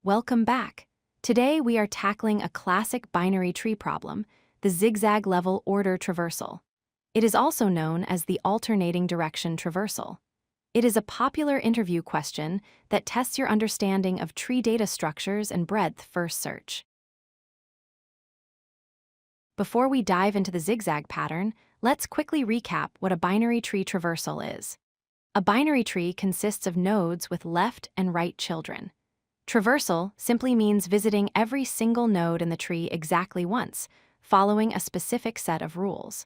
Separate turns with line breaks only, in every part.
Welcome back. Today we are tackling a classic binary tree problem, the Zigzag Level Order Traversal. It is also known as the alternating direction traversal. It is a popular interview question that tests your understanding of tree data structures and breadth first search. Before we dive into the zigzag pattern, let's quickly recap what a binary tree traversal is. A binary tree consists of nodes with left and right children. Traversal simply means visiting every single node in the tree exactly once, following a specific set of rules.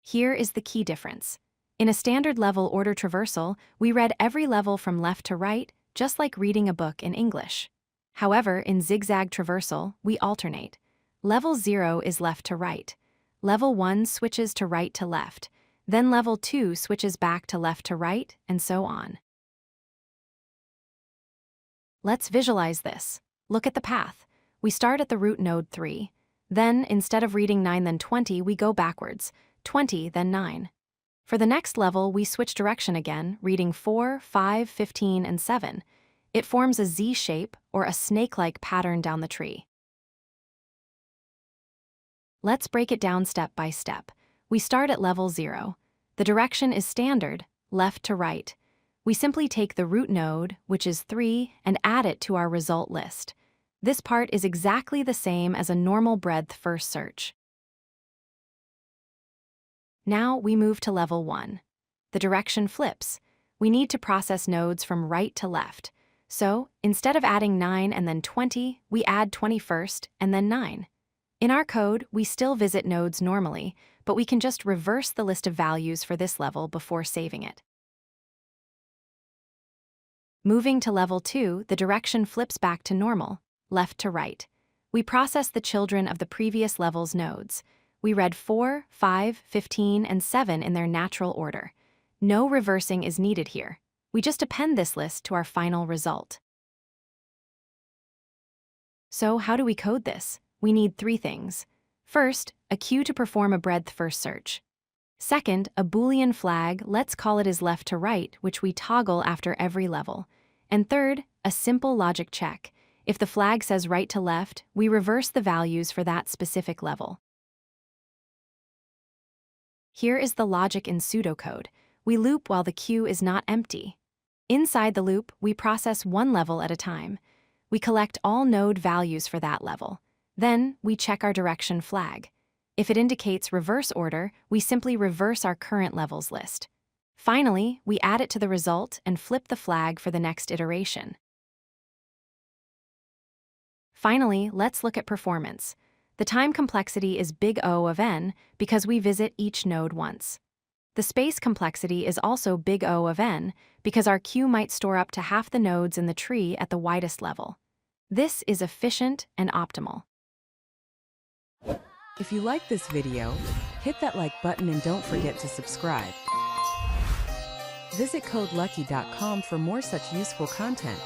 Here is the key difference. In a standard level order traversal, we read every level from left to right, just like reading a book in English. However, in zigzag traversal, we alternate. Level 0 is left to right. Level 1 switches to right to left. Then level 2 switches back to left to right, and so on. Let's visualize this. Look at the path. We start at the root node 3. Then, instead of reading 9 then 20, we go backwards, 20 then 9. For the next level, we switch direction again, reading 4, 5, 15, and 7. It forms a Z shape, or a snake-like pattern down the tree. Let's break it down step by step. We start at level 0. The direction is standard, left to right. We simply take the root node, which is 3, and add it to our result list. This part is exactly the same as a normal breadth first search. Now we move to level 1. The direction flips. We need to process nodes from right to left. So, instead of adding 9 and then 20, we add 20 first and then 9. In our code, we still visit nodes normally, but we can just reverse the list of values for this level before saving it. Moving to level 2, the direction flips back to normal, left to right. We process the children of the previous level's nodes. We read 4, 5, 15, and 7 in their natural order. No reversing is needed here. We just append this list to our final result. So how do we code this? We need 3 things. First, a queue to perform a breadth first search. Second, a Boolean flag, let's call it as left to right, which we toggle after every level. And third, a simple logic check. If the flag says right to left, we reverse the values for that specific level. Here is the logic in pseudocode. We loop while the queue is not empty. Inside the loop, we process one level at a time. We collect all node values for that level. Then, we check our direction flag. If it indicates reverse order, we simply reverse our current levels list. Finally, we add it to the result and flip the flag for the next iteration. Finally, let's look at performance. The time complexity is big O of n because we visit each node once. The space complexity is also big O of n because our queue might store up to half the nodes in the tree at the widest level. This is efficient and optimal.
If you like this video, hit that like button and don't forget to subscribe. Visit codelucky.com for more such useful content.